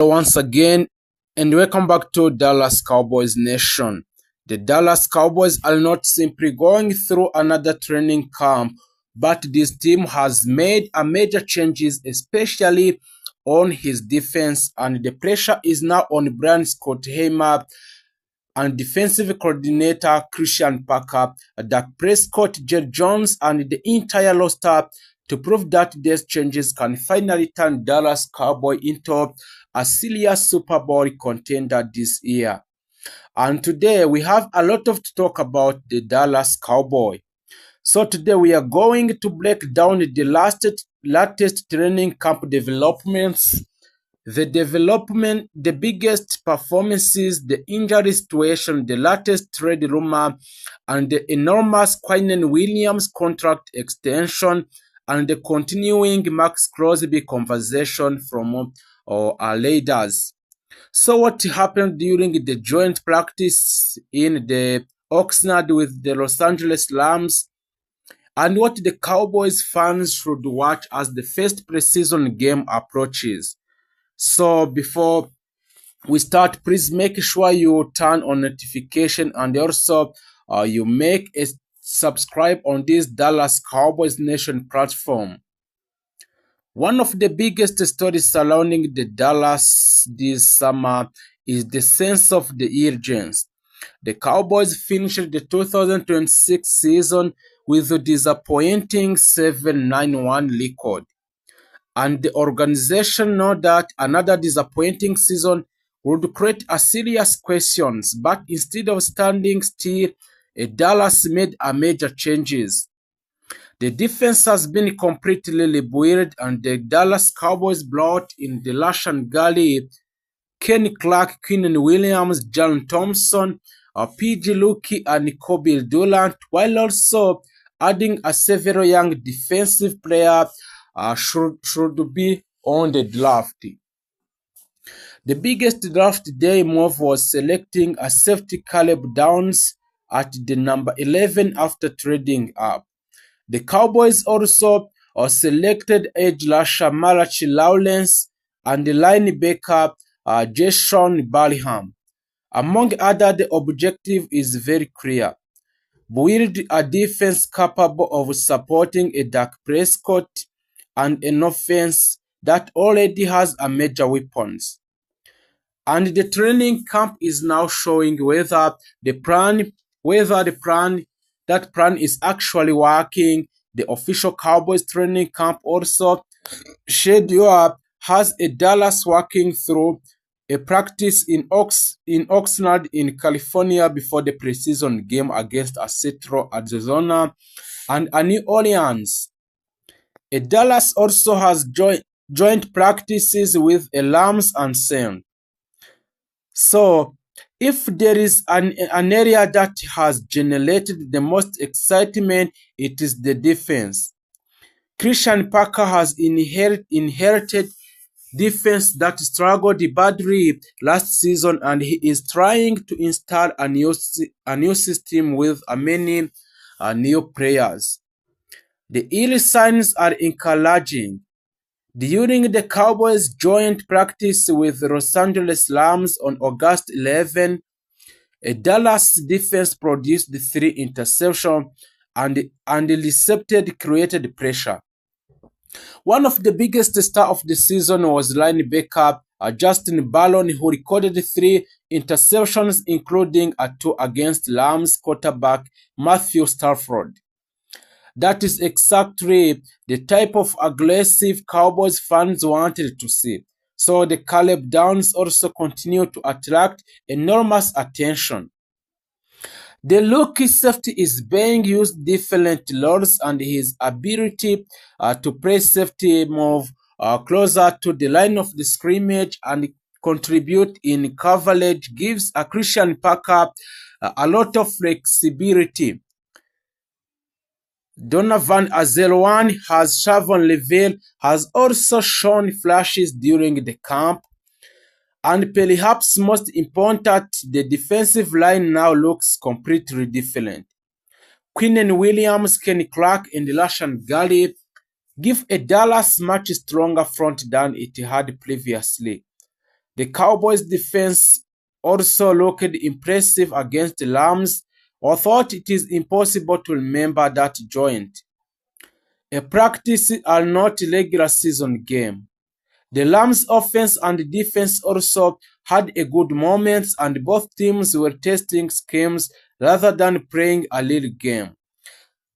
Once again, and welcome back to Dallas Cowboys Nation. The Dallas Cowboys are not simply going through another training camp, but this team has made a major changes, especially on his defense, and the pressure is now on Brian Scott Hamer and defensive coordinator Christian Parker, Dak Prescott, Jerry Jones, and the entire roster to prove that these changes can finally turn Dallas Cowboy into a serious Super Bowl contender this year. And today we have a lot to talk about the Dallas Cowboy. So today we are going to break down the latest training camp developments, the biggest performances, the injury situation, the latest trade rumor, and the enormous Quinnen Williams contract extension, and the continuing Max Crosby conversation from our leaders. So what happened during the joint practice in the Oxnard with the Los Angeles Rams, and what the Cowboys fans should watch as the first preseason game approaches. So before we start, please make sure you turn on notification and also you make a subscribe on this Dallas Cowboys Nation platform. One of the biggest stories surrounding the Dallas this summer is the sense of the urgency. The Cowboys finished the 2026 season with a disappointing 7-9-1 record, and the organization know that another disappointing season would create a serious questions, but instead of standing still, Dallas made a major changes. The defense has been completely rebuilt, and the Dallas Cowboys brought in the Lashan Gally, Kenny Clark, Quinnen Williams, John Thompson, PG Luki, and Kobe Durant, while also adding a several young defensive players should be on the draft. The biggest draft day move was selecting a safety Caleb Downs at the number 11 after trading up. The Cowboys also selected edge rusher Malachi Lawrence and the linebacker Jason Barham. Among others, the objective is very clear: build a defense capable of supporting a Dak Prescott and an offense that already has a major weapons. And the training camp is now showing whether that plan is actually working. The official Cowboys training camp also schedule has a Dallas working through a practice in Oxnard in California before the preseason game against Central Arizona and New Orleans. Dallas also has joint practices with Rams and Saints. So, if there is an area that has generated the most excitement, it is the defense. Christian Parker has inherited defense that struggled badly last season, and he is trying to install a new system with many new players. The early signs are encouraging. During the Cowboys' joint practice with the Los Angeles Rams on August 11, a Dallas defense produced 3 interceptions and intercepted created pressure. One of the biggest stars of the season was linebacker Justin Ballon, who recorded 3 interceptions, including a 2 against Rams quarterback Matthew Stafford. That is exactly the type of aggressive Cowboys fans wanted to see. So the Caleb Downs also continue to attract enormous attention. The rookie safety is being used different roles, and his ability to play safety move closer to the line of the scrimmage and contribute in coverage gives a Christian Parker a lot of flexibility. Donovan Azelwan has Shavon Leveille has also shown flashes during the camp, and perhaps most important, the defensive line now looks completely different. Quinnen Williams, Kenny Clark, and Lashan Gally give a Dallas much stronger front than it had previously. The Cowboys defense also looked impressive against the Lambs, although it is impossible to remember that joint. A practice are not regular season game. The Lambs offense and defense also had a good moments, and both teams were testing schemes rather than playing a real game.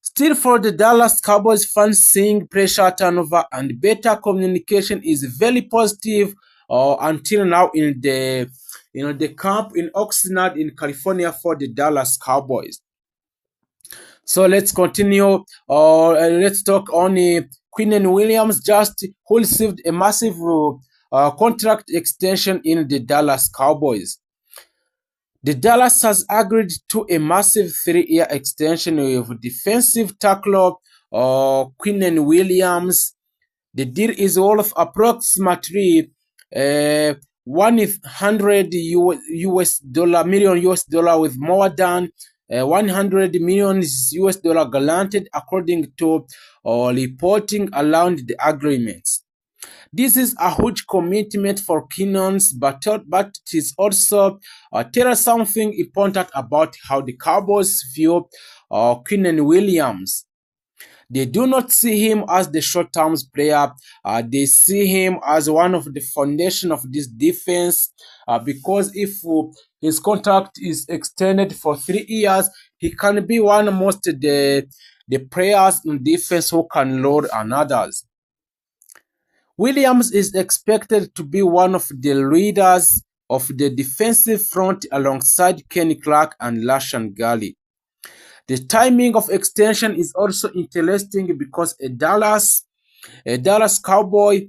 Still, for the Dallas Cowboys fans, seeing pressure turnover and better communication is very positive until now in the camp in Oxnard in California for the Dallas Cowboys. So let's continue. Let's talk on Quinn Williams, just who received a massive contract extension in the Dallas Cowboys. The Dallas has agreed to a massive 3-year extension with defensive tackle Quinn Williams. The deal is worth approximately 100 million US dollar with more than 100 million US dollar guaranteed according to reporting around the agreements. This is a huge commitment for Keenans, but it is also tells something important about how the Cowboys view Quinn Williams. They do not see him as the short-term player. They see him as one of the foundation of this defense. Because if his contract is extended for 3 years, he can be one of most the players in defense who can load on others. Williams is expected to be one of the leaders of the defensive front alongside Kenny Clark and Lashan Gally. The timing of extension is also interesting because a Dallas Cowboy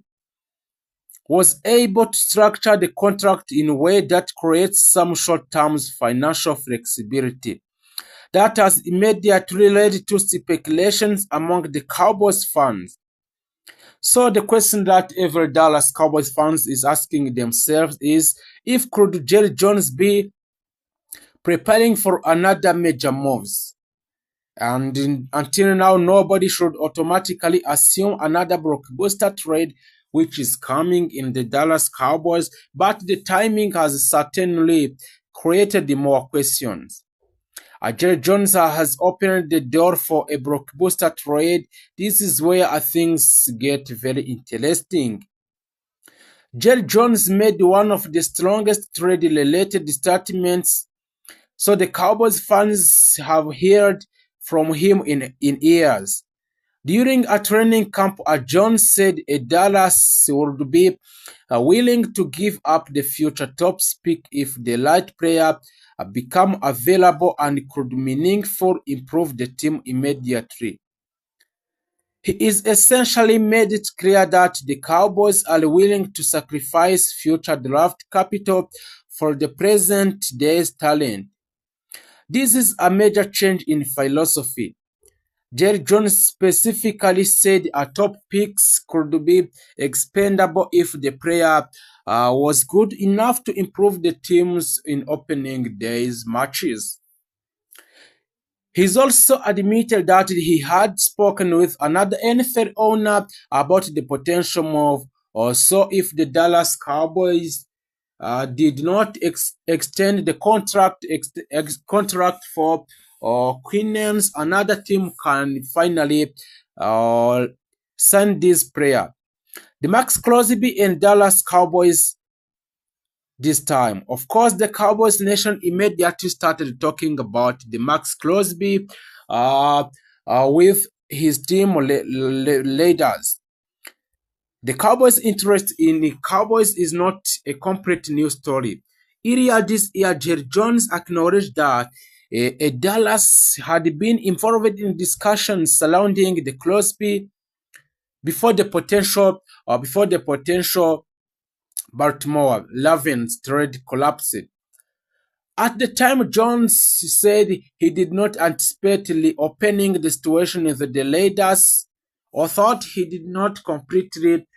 was able to structure the contract in a way that creates some short-term financial flexibility. That has immediately led to speculations among the Cowboys fans. So the question that every Dallas Cowboys fans is asking themselves is, if could Jerry Jones be preparing for another major moves? And until now, nobody should automatically assume another blockbuster trade which is coming in the Dallas Cowboys, but the timing has certainly created more questions. Jerry Jones has opened the door for a blockbuster trade. This is where things get very interesting. Jerry Jones made one of the strongest trade-related statements, so the Cowboys fans have heard from him in years. During a training camp, Jones said Dallas would be willing to give up the future top pick if the right player become available and could meaningfully improve the team immediately. He is essentially made it clear that the Cowboys are willing to sacrifice future draft capital for the present day's talent. This is a major change in philosophy. Jerry Jones specifically said a top picks could be expendable if the player was good enough to improve the teams in opening day's matches. He's also admitted that he had spoken with another NFL owner about the potential move. Also, if the Dallas Cowboys did not extend the contract for Queenans, another team can finally sign this player. The Max Crosby and Dallas Cowboys this time. Of course, the Cowboys Nation immediately started talking about the Max Crosby with his team leaders. The Cowboys' interest in the Cowboys is not a complete new story. Earlier this year, Jerry Jones acknowledged that Dallas had been involved in discussions surrounding the Crosby before the potential Baltimore Ravens trade collapsed. At the time, Jones said he did not anticipate reopening the situation with the Raiders, or thought he did not completely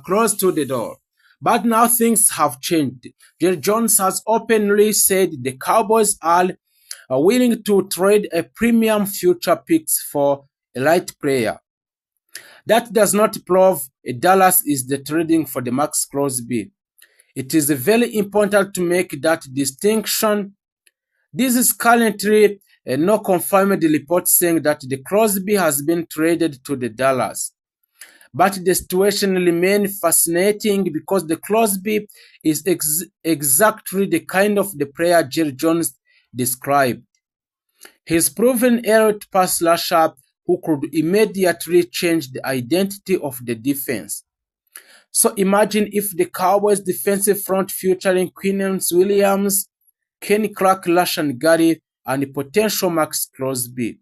close to the door. But now things have changed. Jerry Jones has openly said the Cowboys are willing to trade a premium future picks for a right player. That does not prove Dallas is the trading for the Max Crosby. It is very important to make that distinction. This is currently no confirmed report saying that the Crosby has been traded to the Dallas. But the situation remains fascinating because the Crosby is exactly the kind of the player Jerry Jones described. He's proven elite pass rusher who could immediately change the identity of the defense. So imagine if the Cowboys defensive front featuring Quinnen Williams, Kenny Clark, Lashan Gary, and potential Max Crosby.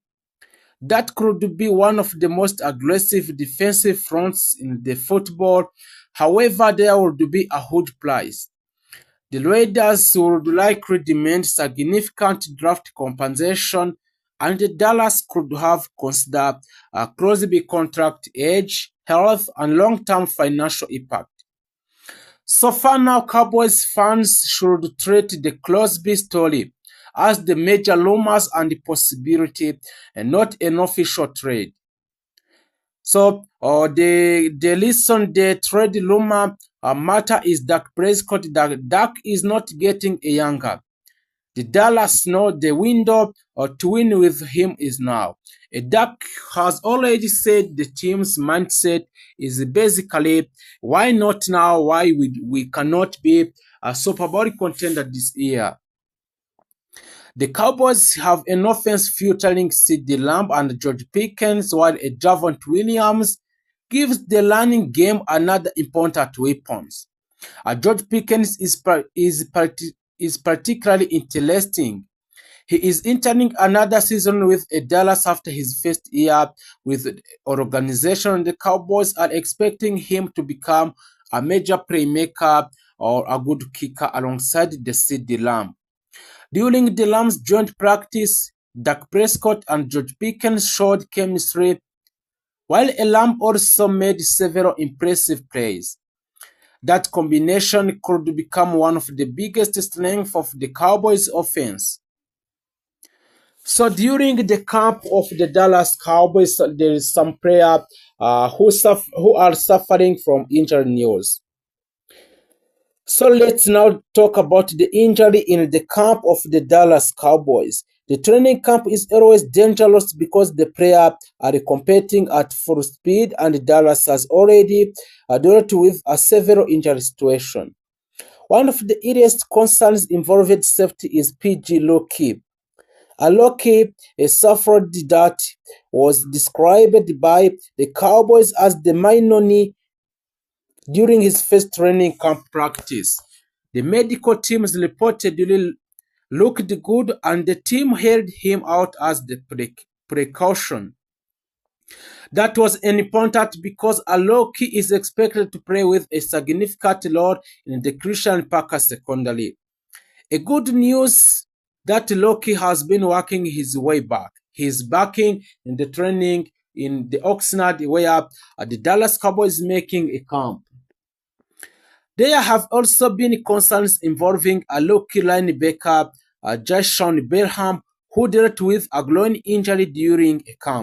That could be one of the most aggressive defensive fronts in the football. However, there would be a huge price. The Raiders would likely demand significant draft compensation, and the Dallas could have considered a Crosby contract age, health, and long-term financial impact. So far now, Cowboys fans should treat the Crosby story as the major rumors and the possibility and not an official trade. So the reason the trade rumor matter is Dak Prescott. Dak is not getting younger. The Dallas know the window to win with him is now. Dak has already said the team's mindset is basically why not now? Why we cannot be a Super Bowl contender this year? The Cowboys have an offense featuring CeeDee Lamb and George Pickens, while Javonte Williams gives the running game another important weapon. George Pickens is particularly interesting. He is entering another season with Dallas after his first year with the organization. The Cowboys are expecting him to become a major playmaker or a good kicker alongside the CeeDee Lamb. During the Lamb's joint practice, Dak Prescott and George Pickens showed chemistry, while Lamb also made several impressive plays. That combination could become one of the biggest strengths of the Cowboys' offense. So during the camp of the Dallas Cowboys, there is some player who are suffering from injury news. So let's now talk about the injury in the camp of the Dallas Cowboys. The training camp is always dangerous because the players are competing at full speed, and Dallas has already dealt with a several injury situation. One of the earliest concerns involved safety is PG Loki. Loki, a suffered that was described by the Cowboys as the minor knee during his first training camp practice. The medical teams reportedly looked good, and the team held him out as the precaution. That was important because Loki is expected to play with a significant role in the Christian Packers secondary. A good news that Loki has been working his way back. He is backing in the training in the Oxnard where the Dallas Cowboys making a camp. There have also been concerns involving a Loki linebacker, Jashon Belham, who dealt with a groin injury during a camp.